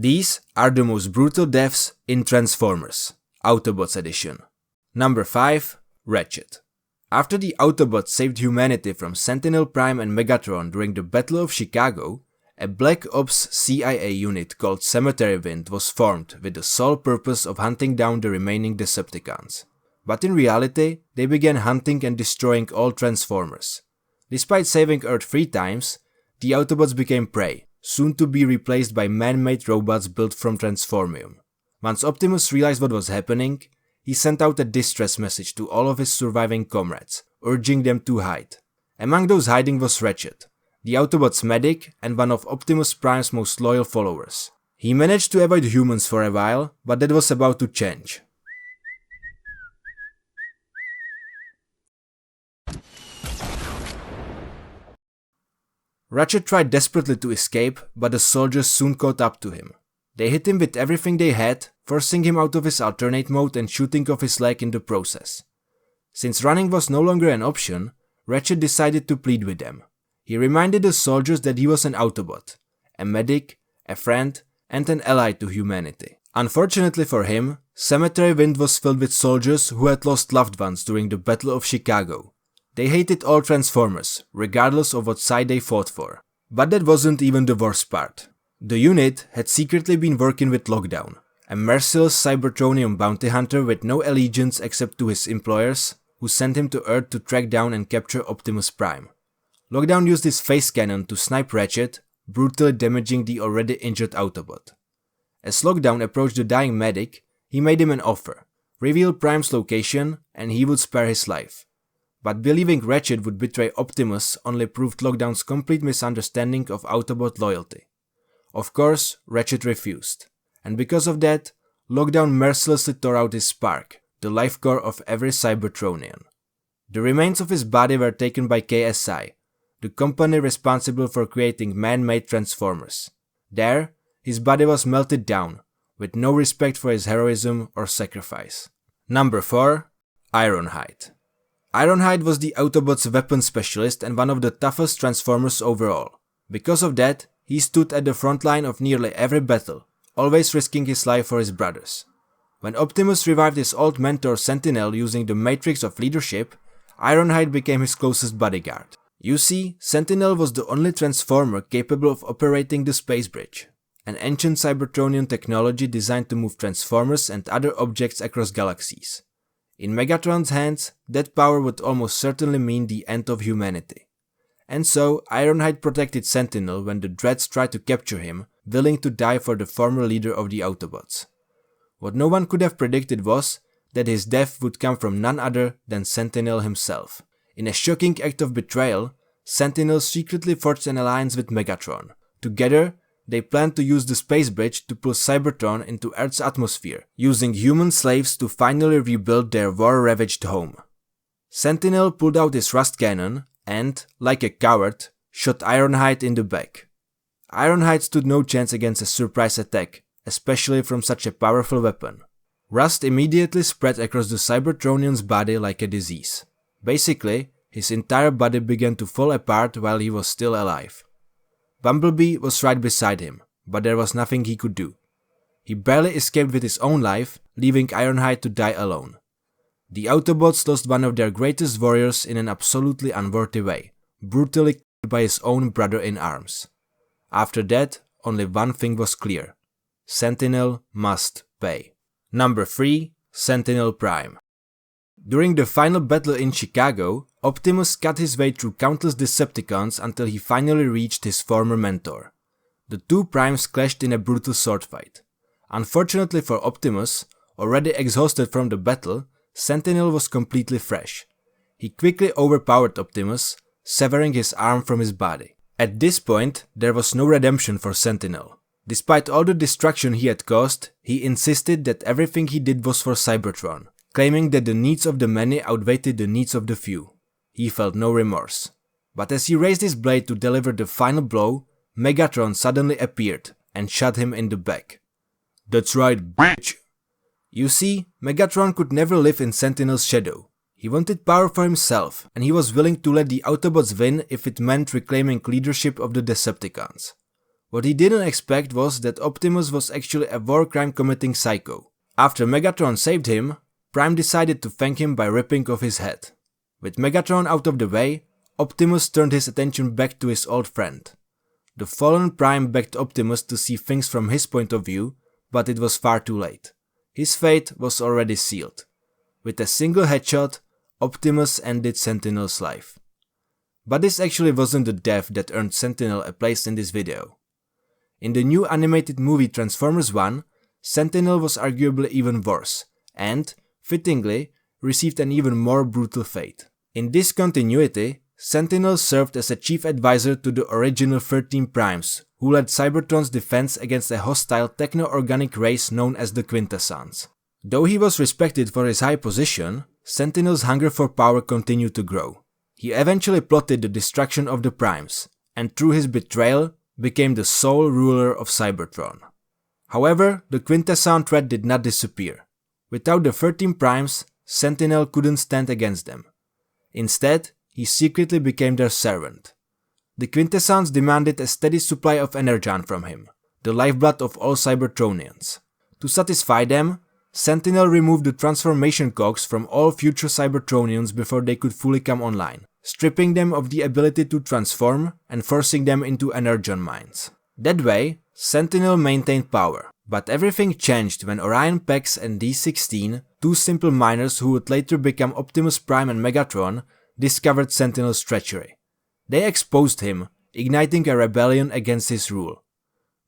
These are the most brutal deaths in Transformers, Autobots edition. Number 5. Ratchet. After the Autobots saved humanity from Sentinel Prime and Megatron during the Battle of Chicago, a Black Ops CIA unit called Cemetery Wind was formed with the sole purpose of hunting down the remaining Decepticons. But in reality, they began hunting and destroying all Transformers. Despite saving Earth 3 times, the Autobots became prey, soon to be replaced by man-made robots built from Transformium. Once Optimus realized what was happening, he sent out a distress message to all of his surviving comrades, urging them to hide. Among those hiding was Ratchet, the Autobots' medic and one of Optimus Prime's most loyal followers. He managed to avoid humans for a while, but that was about to change. Ratchet tried desperately to escape, but the soldiers soon caught up to him. They hit him with everything they had, forcing him out of his alternate mode and shooting off his leg in the process. Since running was no longer an option, Ratchet decided to plead with them. He reminded the soldiers that he was an Autobot, a medic, a friend, and an ally to humanity. Unfortunately for him, Cemetery Wind was filled with soldiers who had lost loved ones during the Battle of Chicago. They hated all Transformers, regardless of what side they fought for. But that wasn't even the worst part. The unit had secretly been working with Lockdown, a merciless Cybertronium bounty hunter with no allegiance except to his employers, who sent him to Earth to track down and capture Optimus Prime. Lockdown used his face cannon to snipe Ratchet, brutally damaging the already injured Autobot. As Lockdown approached the dying medic, he made him an offer, revealed Prime's location, and he would spare his life. But believing Ratchet would betray Optimus only proved Lockdown's complete misunderstanding of Autobot loyalty. Of course, Ratchet refused, and because of that, Lockdown mercilessly tore out his spark, the life core of every Cybertronian. The remains of his body were taken by KSI, the company responsible for creating man-made Transformers. There, his body was melted down, with no respect for his heroism or sacrifice. Number 4. Ironhide. Ironhide was the Autobots' weapons specialist and one of the toughest Transformers overall. Because of that, he stood at the front line of nearly every battle, always risking his life for his brothers. When Optimus revived his old mentor Sentinel using the Matrix of Leadership, Ironhide became his closest bodyguard. You see, Sentinel was the only Transformer capable of operating the space bridge, an ancient Cybertronian technology designed to move Transformers and other objects across galaxies. In Megatron's hands, that power would almost certainly mean the end of humanity. And so, Ironhide protected Sentinel when the Dreads tried to capture him, willing to die for the former leader of the Autobots. What no one could have predicted was that his death would come from none other than Sentinel himself. In a shocking act of betrayal, Sentinel secretly forged an alliance with Megatron. Together, they planned to use the space bridge to pull Cybertron into Earth's atmosphere, using human slaves to finally rebuild their war-ravaged home. Sentinel pulled out his rust cannon and, like a coward, shot Ironhide in the back. Ironhide stood no chance against a surprise attack, especially from such a powerful weapon. Rust immediately spread across the Cybertronian's body like a disease. Basically, his entire body began to fall apart while he was still alive. Bumblebee was right beside him, but there was nothing he could do. He barely escaped with his own life, leaving Ironhide to die alone. The Autobots lost one of their greatest warriors in an absolutely unworthy way, brutally killed by his own brother in arms. After that, only one thing was clear: Sentinel must pay. Number 3. Sentinel Prime. During the final battle in Chicago, Optimus cut his way through countless Decepticons until he finally reached his former mentor. The two Primes clashed in a brutal sword fight. Unfortunately for Optimus, already exhausted from the battle, Sentinel was completely fresh. He quickly overpowered Optimus, severing his arm from his body. At this point, there was no redemption for Sentinel. Despite all the destruction he had caused, he insisted that everything he did was for Cybertron, claiming that the needs of the many outweighed the needs of the few. He felt no remorse. But as he raised his blade to deliver the final blow, Megatron suddenly appeared and shot him in the back. "That's right, bitch." You see, Megatron could never live in Sentinel's shadow. He wanted power for himself, and he was willing to let the Autobots win if it meant reclaiming leadership of the Decepticons. What he didn't expect was that Optimus was actually a war crime committing psycho. After Megatron saved him, Prime decided to thank him by ripping off his head. With Megatron out of the way, Optimus turned his attention back to his old friend. The fallen Prime begged Optimus to see things from his point of view, but it was far too late. His fate was already sealed. With a single headshot, Optimus ended Sentinel's life. But this actually wasn't the death that earned Sentinel a place in this video. In the new animated movie Transformers 1, Sentinel was arguably even worse, and, fittingly, received an even more brutal fate. In this continuity, Sentinel served as a chief advisor to the original 13 Primes, who led Cybertron's defense against a hostile techno-organic race known as the Quintessons. Though he was respected for his high position, Sentinel's hunger for power continued to grow. He eventually plotted the destruction of the Primes, and through his betrayal, became the sole ruler of Cybertron. However, the Quintesson threat did not disappear. Without the 13 Primes, Sentinel couldn't stand against them. Instead, he secretly became their servant. The Quintessons demanded a steady supply of energon from him, the lifeblood of all Cybertronians. To satisfy them, Sentinel removed the transformation cogs from all future Cybertronians before they could fully come online, stripping them of the ability to transform and forcing them into energon mines. That way, Sentinel maintained power, but everything changed when Orion Pax and D-16, two simple miners who would later become Optimus Prime and Megatron, discovered Sentinel's treachery. They exposed him, igniting a rebellion against his rule.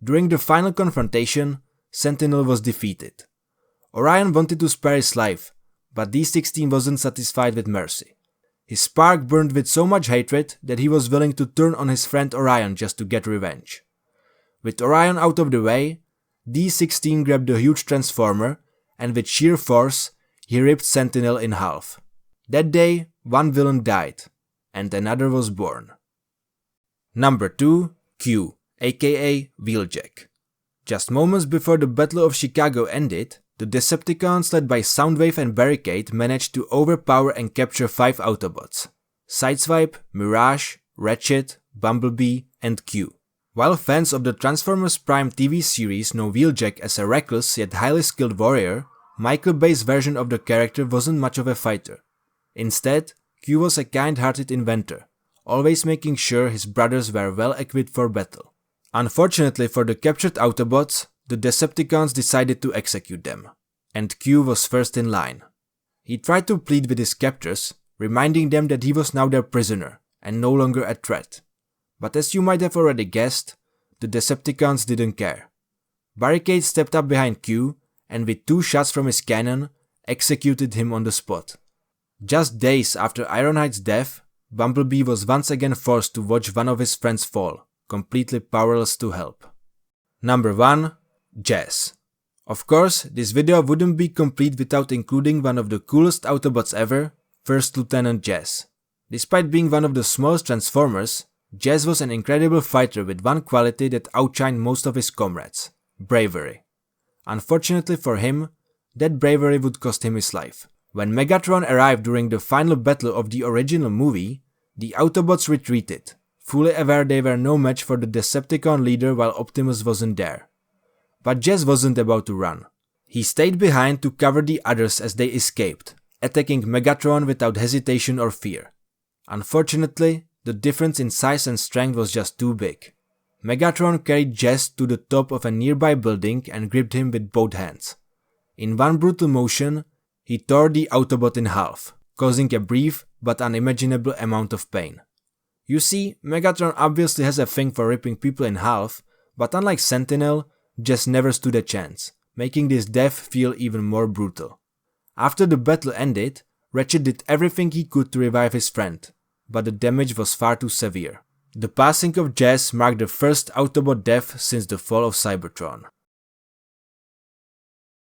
During the final confrontation, Sentinel was defeated. Orion wanted to spare his life, but D-16 wasn't satisfied with mercy. His spark burned with so much hatred that he was willing to turn on his friend Orion just to get revenge. With Orion out of the way, D-16 grabbed the huge transformer and with sheer force, he ripped Sentinel in half. That day, one villain died, and another was born. Number 2. Q, aka Wheeljack. Just moments before the Battle of Chicago ended, the Decepticons led by Soundwave and Barricade managed to overpower and capture 5 Autobots: Sideswipe, Mirage, Ratchet, Bumblebee, and Q. While fans of the Transformers Prime TV series know Wheeljack as a reckless yet highly skilled warrior, Michael Bay's version of the character wasn't much of a fighter. Instead, Q was a kind-hearted inventor, always making sure his brothers were well equipped for battle. Unfortunately for the captured Autobots, the Decepticons decided to execute them, and Q was first in line. He tried to plead with his captors, reminding them that he was now their prisoner and no longer a threat. But as you might have already guessed, the Decepticons didn't care. Barricade stepped up behind Q and with 2 shots from his cannon, executed him on the spot. Just days after Ironhide's death, Bumblebee was once again forced to watch one of his friends fall, completely powerless to help. Number 1. Jazz. Of course, this video wouldn't be complete without including one of the coolest Autobots ever, First Lieutenant Jazz. Despite being one of the smallest Transformers, Jazz was an incredible fighter with one quality that outshined most of his comrades: bravery. Unfortunately for him, that bravery would cost him his life. When Megatron arrived during the final battle of the original movie, the Autobots retreated, fully aware they were no match for the Decepticon leader while Optimus wasn't there. But Jazz wasn't about to run. He stayed behind to cover the others as they escaped, attacking Megatron without hesitation or fear. Unfortunately, the difference in size and strength was just too big. Megatron carried Jazz to the top of a nearby building and gripped him with both hands. In one brutal motion, he tore the Autobot in half, causing a brief but unimaginable amount of pain. You see, Megatron obviously has a thing for ripping people in half, but unlike Sentinel, Jazz never stood a chance, making this death feel even more brutal. After the battle ended, Ratchet did everything he could to revive his friend, but the damage was far too severe. The passing of Jazz marked the first Autobot death since the fall of Cybertron.